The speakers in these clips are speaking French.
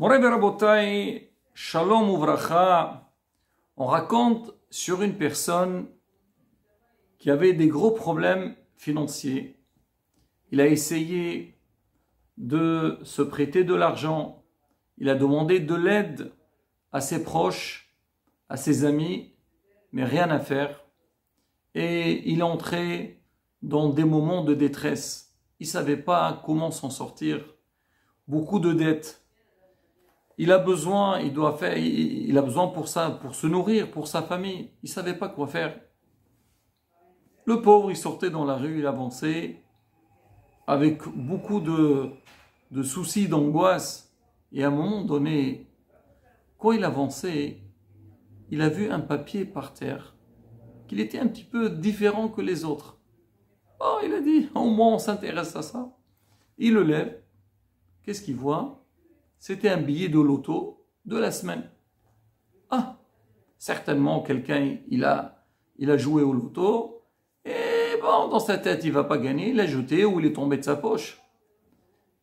Moray Rabotai, Shalom Uvracha, on raconte sur une personne qui avait des gros problèmes financiers. Il a essayé de se prêter de l'argent, il a demandé de l'aide à ses proches, à ses amis, mais rien à faire. Et il est entré dans des moments de détresse. Il ne savait pas comment s'en sortir. Beaucoup de dettes. Il a besoin pour ça, pour se nourrir, pour sa famille. Il ne savait pas quoi faire. Le pauvre, il sortait dans la rue, il avançait avec beaucoup de soucis, d'angoisse. Et à un moment donné, quand il avançait, il a vu un papier par terre, qu'il était un petit peu différent que les autres. Oh, il a dit, au moins on s'intéresse à ça. Il le lève. Qu'est-ce qu'il voit? C'était un billet de loto de la semaine. Ah, certainement quelqu'un, il a joué au loto, et bon, dans sa tête, il ne va pas gagner, il l'a jeté ou il est tombé de sa poche.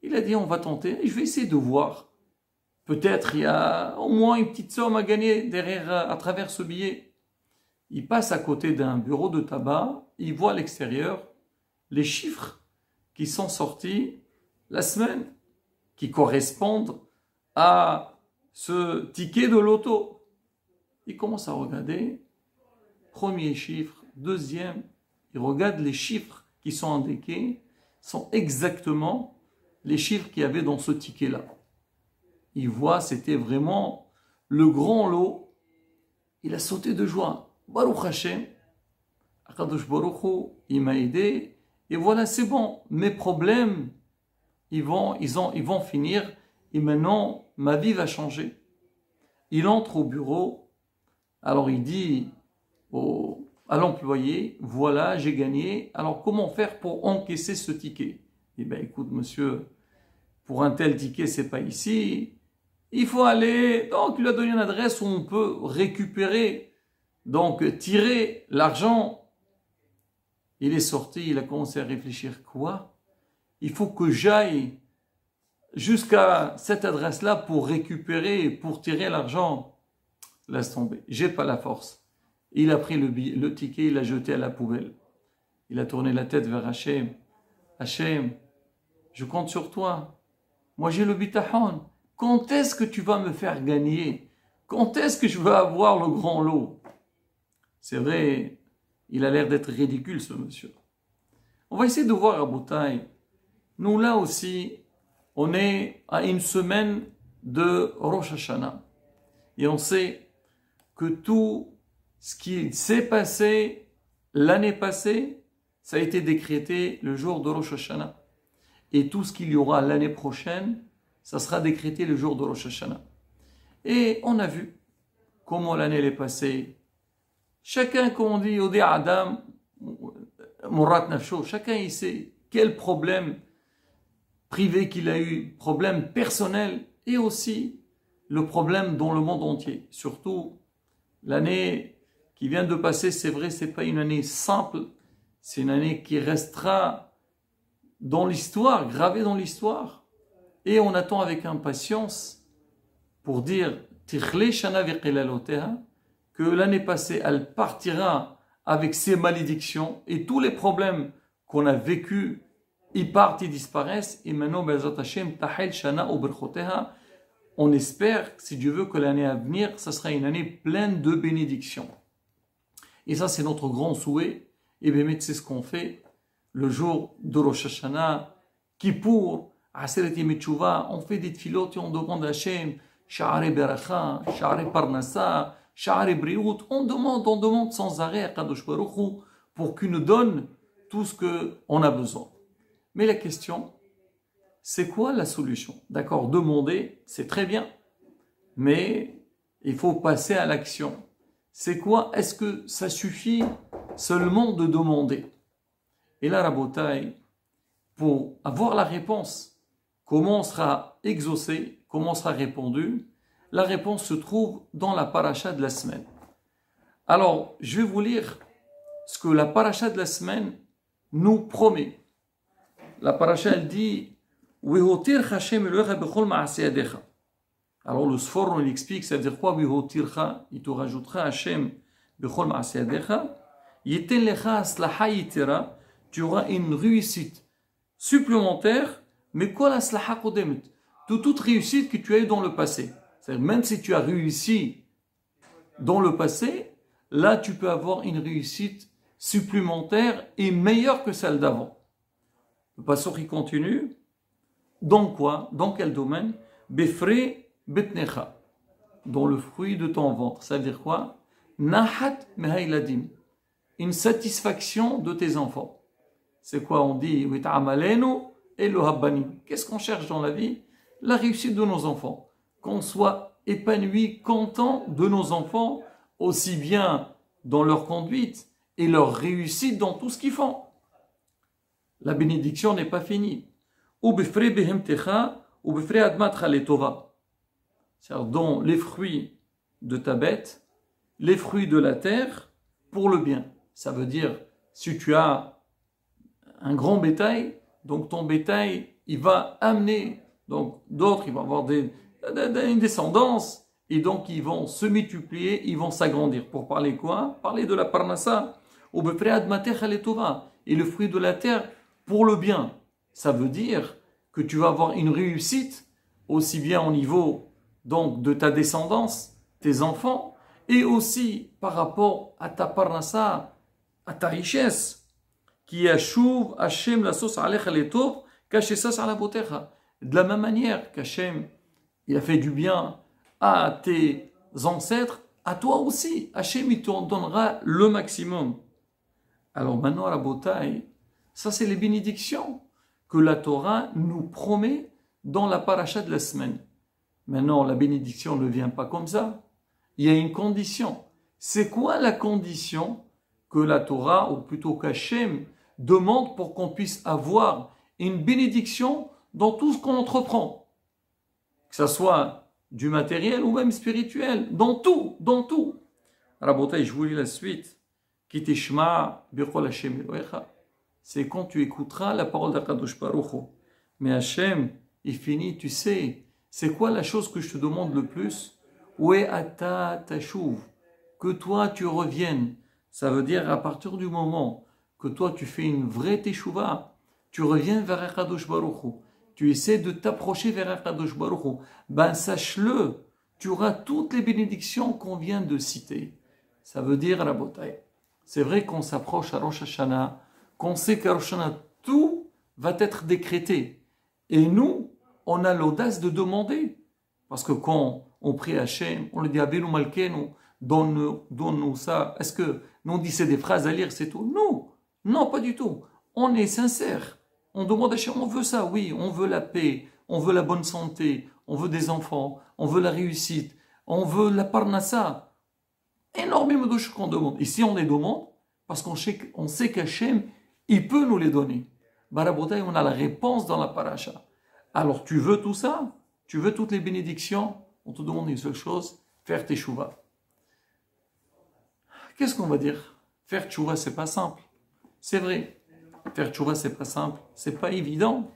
Il a dit, on va tenter, je vais essayer de voir. Peut-être il y a au moins une petite somme à gagner derrière, à travers ce billet. Il passe à côté d'un bureau de tabac, il voit à l'extérieur les chiffres qui sont sortis la semaine, qui correspondent à ce ticket de loto. Il commence à regarder, premier chiffre, deuxième, il regarde les chiffres qui sont indiqués, sont exactement les chiffres qu'il y avait dans ce ticket-là. Il voit, c'était vraiment le grand lot. Il a sauté de joie. Baruch Hashem, Akadosh Baruch Hu, il m'a aidé, et voilà, c'est bon, mes problèmes, ils vont finir, et maintenant, ma vie va changer. Il entre au bureau, alors il dit à l'employé, voilà, j'ai gagné, alors comment faire pour encaisser ce ticket? Eh bien, écoute, monsieur, pour un tel ticket, c'est pas ici, il faut aller, donc il lui a donné une adresse où on peut récupérer, donc tirer l'argent. Il est sorti, il a commencé à réfléchir, quoi? Il faut que j'aille jusqu'à cette adresse-là pour récupérer, pour tirer l'argent. Laisse tomber, j'ai pas la force. Il a pris le ticket, il l'a jeté à la poubelle. Il a tourné la tête vers Hachem. Hachem, je compte sur toi. Moi j'ai le bitachon. Quand est-ce que tu vas me faire gagner? Quand est-ce que je vais avoir le grand lot? C'est vrai, il a l'air d'être ridicule ce monsieur. On va essayer de voir à Boutaï. Nous là aussi, on est à une semaine de Rosh Hashanah. Et on sait que tout ce qui s'est passé l'année passée, ça a été décrété le jour de Rosh Hashanah. Et tout ce qu'il y aura l'année prochaine, ça sera décrété le jour de Rosh Hashanah. Et on a vu comment l'année est passée. Chacun, comme on dit, Odi Adam, Murat Nafsho, chacun il sait quel problème privé qu'il a eu, problème personnel et aussi le problème dans le monde entier. Surtout l'année qui vient de passer, c'est vrai, c'est pas une année simple, c'est une année qui restera dans l'histoire, gravée dans l'histoire. Et on attend avec impatience pour dire que l'année passée, elle partira avec ses malédictions et tous les problèmes qu'on a vécus, ils partent, ils disparaissent. Et maintenant, on espère, si Dieu veut, que l'année à venir, ça sera une année pleine de bénédictions. Et ça, c'est notre grand souhait. Et bien, c'est ce qu'on fait le jour de Rosh Hashanah, Kippour, Aseret Yom Teshuvah, on fait des tfilotes et on demande à Hachem, Sha'are Beracha, Sha'are Parnassa, Sha'are Briut, on demande sans arrêt à Kadosh Baruch Hu pour qu'il nous donne tout ce qu'on a besoin. Mais la question, c'est quoi la solution? D'accord, demander, c'est très bien, mais il faut passer à l'action. C'est quoi? Est-ce que ça suffit seulement de demander? Et là, Rabotai, pour avoir la réponse, comment on sera exaucé, comment on sera répondu, la réponse se trouve dans la paracha de la semaine. Alors, je vais vous lire ce que la paracha de la semaine nous promet. La paracha, elle dit « Wehotir Hashem Elohecha bechol ma'aseh yadecha » Alors le Sforno, il explique, ça veut dire quoi? Il te rajoutera Hachem, bechol ma'asyadecha, yeten lecha aslaha yitera, tu auras une réussite supplémentaire, mais quoi la aslaha kodemet? De toute réussite que tu as eu dans le passé. C'est-à-dire, même si tu as réussi dans le passé, là tu peux avoir une réussite supplémentaire et meilleure que celle d'avant. Le passage qui continue. Dans quoi? Dans quel domaine? Befre betnecha. Dans le fruit de ton ventre. Ça veut dire quoi? Nahat mehailadim. Une satisfaction de tes enfants. C'est quoi? On dit qu'est-ce qu'on cherche dans la vie? La réussite de nos enfants. Qu'on soit épanoui, content de nos enfants, aussi bien dans leur conduite et leur réussite dans tout ce qu'ils font. La bénédiction n'est pas finie. C'est-à-dire dans les fruits de ta bête, les fruits de la terre, pour le bien. Ça veut dire, si tu as un grand bétail, donc ton bétail, il va amener donc d'autres, il va avoir une descendance, et donc ils vont se multiplier, ils vont s'agrandir. Pour parler quoi? Parler de la parnassa. Et le fruit de la terre, pour le bien. Ça veut dire que tu vas avoir une réussite, aussi bien au niveau donc, de ta descendance, tes enfants, et aussi par rapport à ta parnassa, à ta richesse, qui yashuv Hashem la sauce alecha letov, kachesas ala botecha. De la même manière qu'Hachem, il a fait du bien à tes ancêtres, à toi aussi. Hachem, il t'en donnera le maximum. Alors maintenant, à la bataille, ça c'est les bénédictions que la Torah nous promet dans la paracha de la semaine. Maintenant, la bénédiction ne vient pas comme ça. Il y a une condition. C'est quoi la condition que la Torah, ou plutôt qu'Hachem, demande pour qu'on puisse avoir une bénédiction dans tout ce qu'on entreprend? Que ce soit du matériel ou même spirituel. Dans tout, dans tout. Rabotai, je vous lis la suite. Ki tishma bechol Hashem Elohecha. C'est quand tu écouteras la parole d'Akadosh Baruch Hu. Mais Hachem, il finit, tu sais, c'est quoi la chose que je te demande le plus? Oué ata tashuv. Que toi tu reviennes. Ça veut dire à partir du moment que toi tu fais une vraie teshuva, tu reviens vers Akadosh Baruch Hu. Tu essaies de t'approcher vers Akadosh Baruch Hu. Ben sache-le, tu auras toutes les bénédictions qu'on vient de citer. Ça veut dire à la bataille. C'est vrai qu'on s'approche à Rosh Hashanah, qu'on sait qu'à Rosh Hashanah, tout va être décrété. Et nous, on a l'audace de demander. Parce que quand on prie à Hachem, on lui dit Abelu Malkenu, donne-nous ça. Est-ce que nous on dit c'est des phrases à lire, c'est tout? Non, non, pas du tout. On est sincère. On demande à Hachem, on veut ça, oui, on veut la paix, on veut la bonne santé, on veut des enfants, on veut la réussite, on veut la parnassa. Énormément de choses qu'on demande. Ici, on les demande parce qu'on sait qu'Hachem, il peut nous les donner. Barabotai, on a la réponse dans la paracha. Alors, tu veux tout ça? Tu veux toutes les bénédictions? On te demande une seule chose, faire teshuva. Qu'est-ce qu'on va dire? Faire teshuva, c'est pas simple. C'est vrai. Faire teshuva, c'est pas simple. C'est pas évident.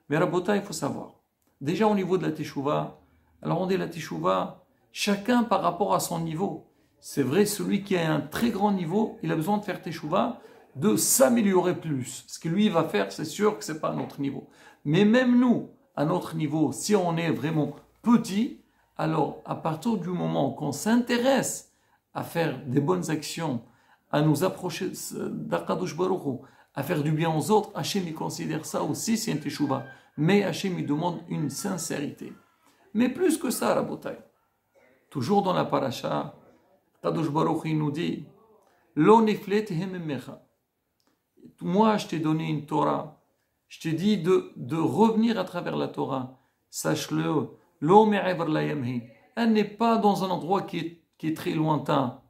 Mais Rabotai, il faut savoir. Déjà, au niveau de la teshuva, alors on dit la teshuva, chacun par rapport à son niveau. C'est vrai, celui qui a un très grand niveau, il a besoin de faire teshuva, de s'améliorer plus. Ce que lui va faire, c'est sûr que c'est pas à notre niveau. Mais même nous, à notre niveau, si on est vraiment petit, alors à partir du moment qu'on s'intéresse à faire des bonnes actions, à nous approcher d'Akadosh Baruch Hu, à faire du bien aux autres, Hachem il considère ça aussi, c'est une teshuva. Mais Hachem il demande une sincérité. Mais plus que ça, Rabotai, toujours dans la paracha, Kadosh Baruch Hu nous dit, Lo niflet hemmecha. Moi, je t'ai donné une Torah. Je t'ai dit de revenir à travers la Torah. Sache-le, Lo me'ever la yamhi. Elle n'est pas dans un endroit qui est très lointain.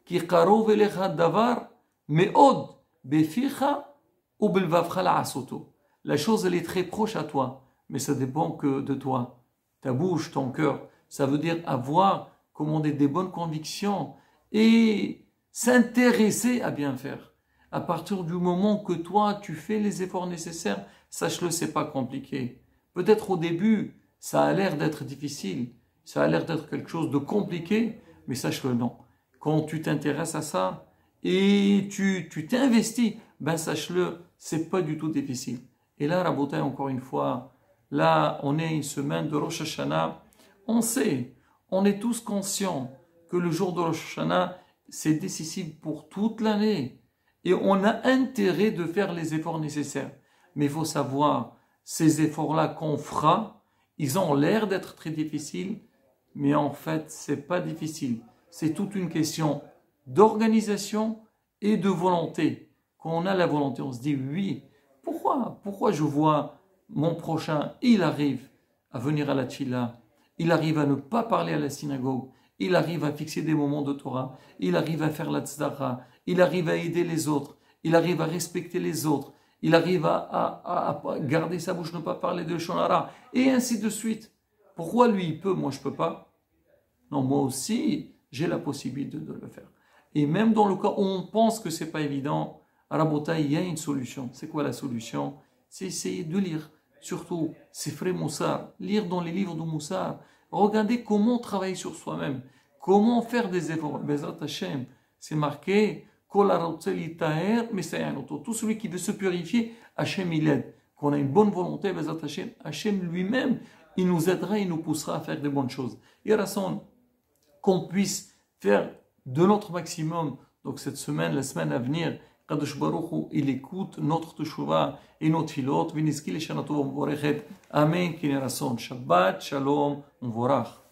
Ki qarov elecha davar me'od beficha ou belvavcha la'asoto. La chose, elle est très proche à toi, mais ça dépend que de toi. Ta bouche, ton cœur. Ça veut dire avoir, commander des bonnes convictions et s'intéresser à bien faire. À partir du moment que toi, tu fais les efforts nécessaires, sache-le, c'est pas compliqué. Peut-être au début, ça a l'air d'être difficile, Ça a l'air d'être quelque chose de compliqué, mais sache-le non. Quand tu t'intéresses à ça et tu t'investis, ben sache-le, c'est pas du tout difficile. Et là, Rabotai, encore une fois, là, on est une semaine de Rosh Hashanah. On sait, on est tous conscients que le jour de Rosh Hashanah, c'est décisif pour toute l'année. Et on a intérêt de faire les efforts nécessaires. Mais il faut savoir, ces efforts-là qu'on fera, ils ont l'air d'être très difficiles, mais en fait, c'est pas difficile. C'est toute une question d'organisation et de volonté. Quand on a la volonté, on se dit oui. Pourquoi je vois mon prochain, il arrive à venir à la tchila, il arrive à ne pas parler à la synagogue, il arrive à fixer des moments de Torah, il arrive à faire la tzedaka, il arrive à aider les autres, il arrive à respecter les autres, il arrive à garder sa bouche, ne pas parler de shonara, et ainsi de suite. Pourquoi lui il peut, moi je peux pas? Non, moi aussi, j'ai la possibilité de le faire. Et même dans le cas où on pense que c'est pas évident, à Rabota, il y a une solution. C'est quoi la solution? C'est essayer de lire, surtout Sifrei Moussar, lire dans les livres de Moussar, regarder comment travailler sur soi-même, comment faire des efforts. Bezrat Hashem, c'est marqué, tout celui qui veut se purifier, Hashem il aide. Qu'on a une bonne volonté, Bezrat Hashem, Hashem lui-même, il nous aidera, il nous poussera à faire des bonnes choses. Et Rasson, qu'on puisse faire de notre maximum, donc cette semaine, la semaine à venir, Kadosh Baruch Hu, il écoute notre teshuva et notre filot, v'nizki l'shana tova m'vorechet. Amen, Kine Rasson. Shabbat, Shalom, m'vorach.